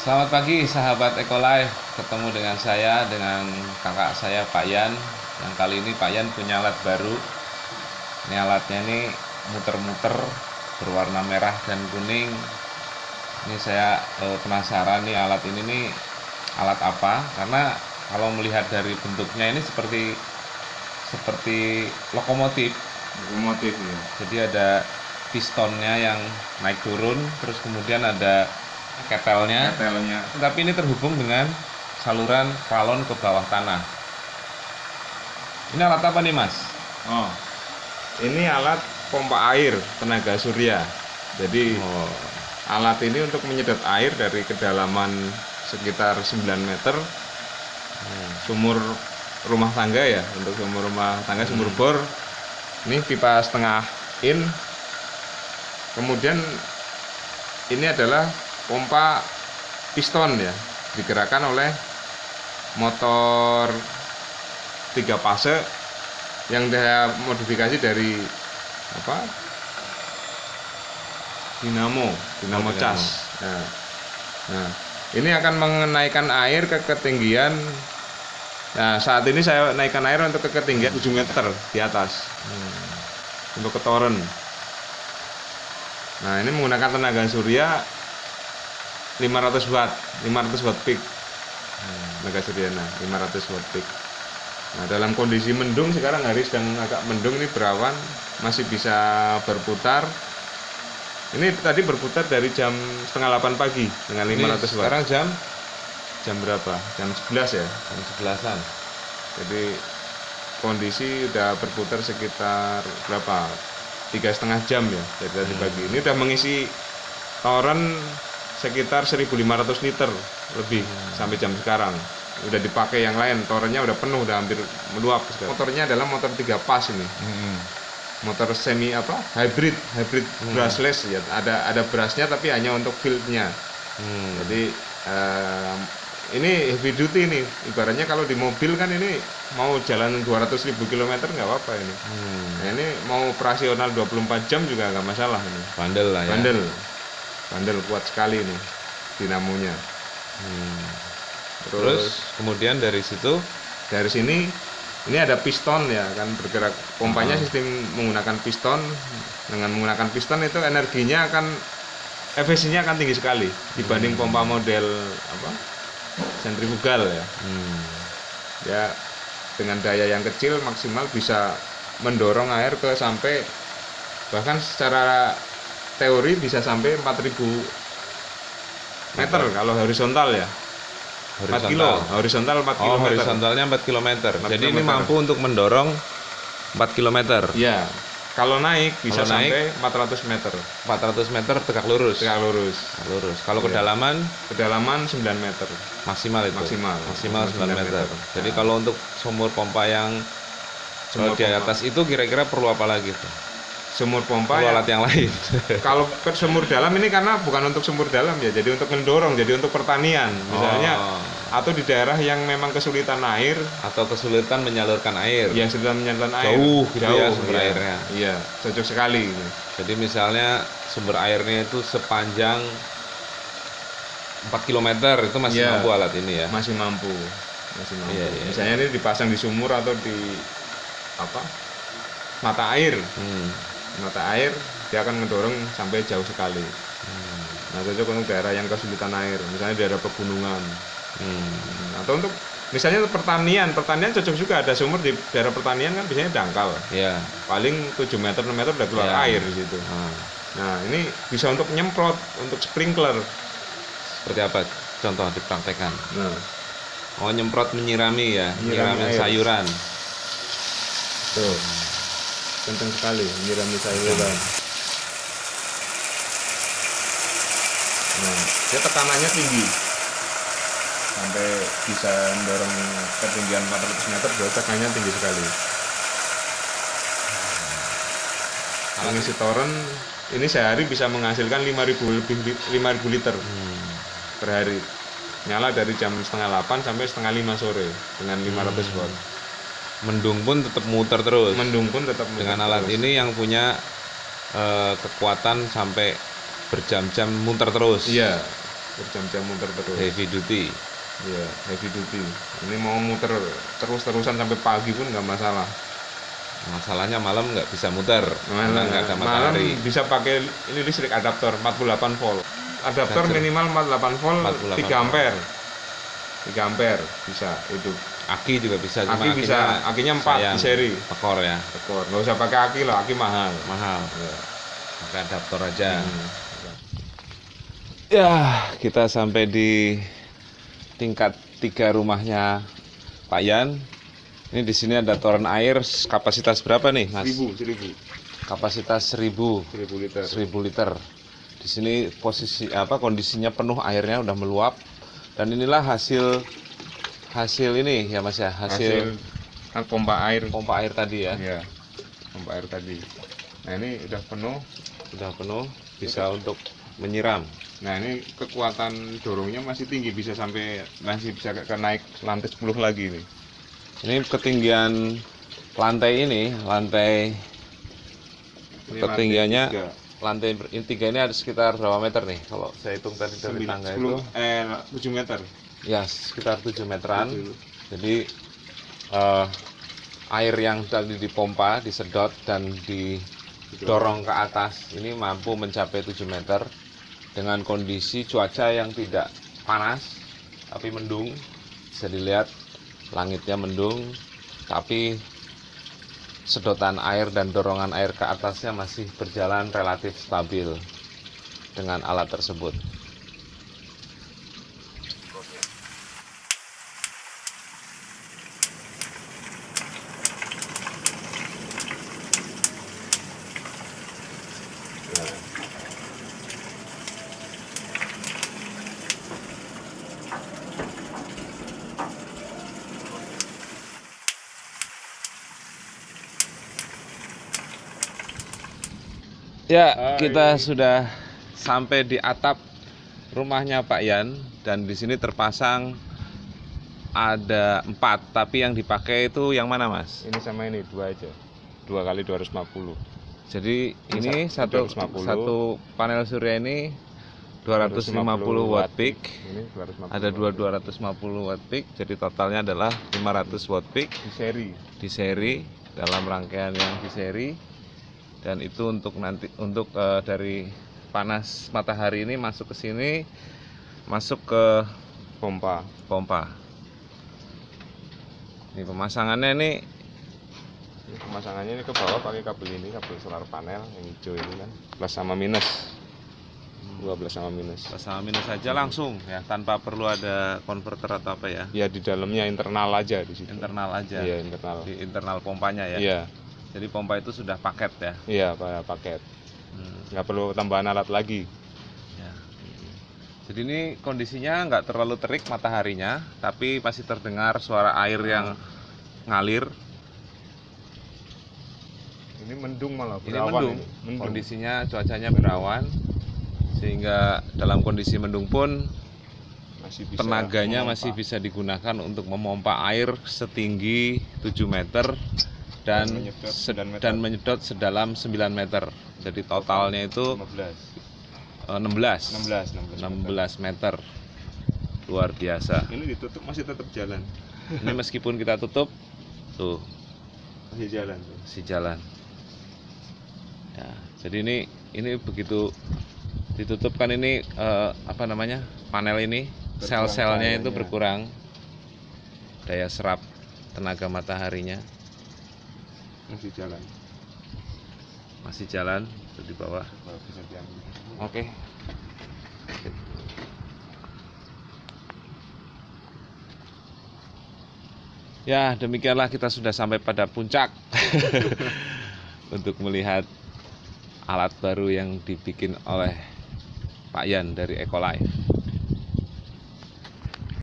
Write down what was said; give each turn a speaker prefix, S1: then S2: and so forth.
S1: Selamat pagi sahabat Ekolife. Ketemu dengan saya, dengan kakak saya Pak Yan. Yang kali ini Pak Yan punya alat baru. Ini alatnya ini muter-muter, berwarna merah dan kuning. Ini saya penasaran nih, alat ini nih alat apa? Karena kalau melihat dari bentuknya ini seperti lokomotif.
S2: Lokomotif ya.
S1: Jadi ada pistonnya yang naik turun, terus kemudian ada ketelnya. Tapi ini terhubung dengan saluran balon ke bawah tanah. Ini alat apa nih, Mas?
S2: Oh, ini alat pompa air tenaga surya. Jadi alat ini untuk menyedot air dari kedalaman sekitar 9 meter. Sumur rumah tangga ya, untuk sumur rumah tangga, sumur bor. Ini pipa setengah in. Kemudian ini adalah pompa piston ya, digerakkan oleh motor 3 fase yang saya modifikasi dari dinamo cas. Nah, ini akan mengenaikan air ke ketinggian. Nah, saat ini saya naikkan air untuk ke ketinggian 7 meter di atas, untuk ke toren. Nah, ini menggunakan tenaga surya 500 watt peak. Tenaga surya 500 watt peak. Nah, dalam kondisi mendung, sekarang hari sedang agak mendung, ini berawan, masih bisa berputar. Ini tadi berputar dari jam setengah 8 pagi dengan 500 watt.
S1: Sekarang
S2: jam berapa? Jam 11 ya?
S1: Jam 11-an.
S2: Jadi kondisi udah berputar sekitar berapa? 3,5 jam ya dari tadi pagi. Ini udah mengisi toren sekitar 1.500 liter lebih sampai jam sekarang. Udah dipakai yang lain, torennya udah penuh, udah hampir meluap sekarang. Motornya adalah motor 3 pas ini. Motor semi hybrid brushless ya. Ada brushnya tapi hanya untuk fieldnya. Jadi ini heavy duty nih, ibaratnya kalau di mobil kan ini mau jalan 200.000 km nggak apa-apa ini. Nah, ini mau operasional 24 jam juga nggak masalah ini.
S1: Bandel lah ya.
S2: Bandel kuat sekali ini dinamonya.
S1: Terus kemudian dari
S2: sini ini ada piston ya, kan bergerak pompanya sistem menggunakan piston. Dengan menggunakan piston itu energinya efisiensinya akan tinggi sekali dibanding pompa model sentrifugal ya. Ya, dengan daya yang kecil maksimal bisa mendorong air ke sampai, bahkan secara teori bisa sampai 4.000 meter kalau horizontal ya. 4 kilo, horizontal 4 km.
S1: Horizontalnya 4 km. Jadi ini mampu untuk mendorong 4 km.
S2: Ya. Kalau naik bisa sampai 400 meter.
S1: 400 meter tegak lurus. Kalau kedalaman
S2: 9 meter.
S1: Maksimal itu. Maksimal 9 meter. Jadi kalau untuk sumur pompa yang di atas itu kira-kira perlu apa lagi tuh?
S2: Sumur pompa
S1: perlu alat yang lain.
S2: Kalau ke sumur dalam ini karena bukan untuk sumur dalam ya, jadi untuk mendorong, jadi untuk pertanian misalnya, atau di daerah yang memang kesulitan air
S1: atau kesulitan menyalurkan air.
S2: Yang sudah menyalurkan air
S1: jauh ya sumber airnya.
S2: Iya, cocok sekali.
S1: Jadi misalnya sumber airnya itu sepanjang 4 km itu masih mampu alat ini ya.
S2: Masih mampu.
S1: Iya.
S2: Misalnya ini dipasang di sumur atau di mata air. Mata air dia akan mendorong sampai jauh sekali. Nah, cocok untuk daerah yang kesulitan air, misalnya daerah pegunungan. Atau untuk misalnya untuk pertanian cocok juga, ada sumur di daerah pertanian kan biasanya dangkal. Paling 7 meter 6 meter udah keluar air di situ. Nah, ini bisa untuk nyemprot, untuk sprinkler.
S1: Seperti apa contoh dipraktekkan? Nyemprot, menyirami ya, menyirami sayuran.
S2: Tuh. Kencang sekali menyirami sayuran. Nah, dia tekanannya tinggi sampai bisa mendorong ketinggian 400 meter. Tekanannya tinggi sekali. Mengisi toren ini sehari bisa menghasilkan 5.000 liter per hari. Nyala dari jam setengah 8 sampai setengah 5 sore dengan 500 watt.
S1: Mendung pun tetap muter terus. Dengan alat
S2: terus.
S1: ini yang punya kekuatan sampai berjam-jam muter terus.
S2: Iya, berjam-jam muter terus.
S1: Heavy duty.
S2: Iya, heavy duty. Ini mau muter terus-terusan sampai pagi pun nggak masalah.
S1: Masalahnya malam nggak bisa muter karena nggak ada
S2: Malam
S1: matahari.
S2: bisa pakai ini listrik adaptor 48 volt. Adaptor
S1: Charger.
S2: minimal 48 volt,
S1: 48
S2: 3 ampere. 3 ampere bisa itu.
S1: Aki juga bisa, cuma
S2: Aki bisa, akinya 4
S1: sayang,
S2: di seri.
S1: tekor ya,
S2: Tekor. Nggak usah pakai aki loh, aki mahal.
S1: mahal.
S2: Ya.
S1: Pakai adaptor aja.
S2: Hmm.
S1: Ya, kita sampai di tingkat 3 rumahnya Pak Yan. Ini di sini ada toren air kapasitas berapa nih, Mas?
S2: 1000
S1: Kapasitas 1000
S2: liter.
S1: 1000 liter. Di sini kondisinya penuh, airnya udah meluap. Dan inilah hasil ini ya Mas ya, hasil
S2: Kan pompa air.
S1: pompa air tadi ya.
S2: Iya. Pompa air tadi. Nah, ini udah penuh.
S1: Sudah penuh, bisa untuk menyiram.
S2: Nah, ini kekuatan dorongnya masih tinggi, masih bisa ke naik lantai 10 lagi nih.
S1: Ini ketinggian lantai ini ketinggiannya lantai ini 3 ini ada sekitar berapa meter nih? Kalau saya hitung tadi dari tangga itu
S2: 7 meter.
S1: ya sekitar 7 meteran.
S2: 7.
S1: Jadi air yang tadi dipompa, disedot dan didorong ke atas ini mampu mencapai 7 meter dengan kondisi cuaca yang tidak panas tapi mendung. Bisa dilihat langitnya mendung, tapi sedotan air dan dorongan air ke atasnya masih berjalan relatif stabil dengan alat tersebut. Ya, kita sudah sampai di atap rumahnya Pak Yan dan di sini terpasang ada 4, tapi yang dipakai itu yang mana, Mas?
S2: Ini sama ini 2 aja. 2 kali 250.
S1: Jadi ini satu
S2: 250.
S1: satu panel surya ini 250 watt peak.
S2: Ini 250.
S1: Ada 250 watt peak, jadi totalnya adalah 500 watt peak
S2: di seri.
S1: dalam rangkaian yang di seri. Dan itu untuk dari panas matahari ini masuk ke sini, masuk ke
S2: pompa.
S1: Ini pemasangannya ini
S2: Pemasangannya ini ke bawah pakai kabel solar panel yang hijau ini kan, plus sama minus. 12 sama minus.
S1: plus sama minus saja langsung ya, tanpa perlu ada konverter atau apa ya.
S2: Ya di dalamnya internal aja di situ.
S1: Internal aja.
S2: Iya, internal.
S1: Di internal pompanya ya.
S2: Iya.
S1: Jadi pompa itu sudah paket ya.
S2: Iya, paket. Nggak perlu tambahan alat lagi.
S1: Ya. Jadi ini kondisinya nggak terlalu terik mataharinya, tapi masih terdengar suara air yang ngalir.
S2: Ini mendung malah,
S1: Ini
S2: berawan.
S1: mendung. Kondisinya cuacanya berawan, sehingga dalam kondisi mendung pun
S2: masih bisa
S1: tenaganya
S2: memompa.
S1: masih bisa digunakan untuk memompa air setinggi 7 meter dan menyedot sedalam 9 meter. Jadi totalnya itu 16 meter. Luar biasa.
S2: Ini ditutup masih tetap jalan.
S1: Ini meskipun kita tutup, tuh
S2: Masih jalan.
S1: masih jalan. Ya, jadi ini begitu ditutup kan ini panel ini sel-selnya itu berkurang daya serap tenaga mataharinya. Masih jalan itu di bawah. Oke. Ya, demikianlah kita sudah sampai pada puncak untuk melihat alat baru yang dibikin oleh Pak Yan dari Ecolife.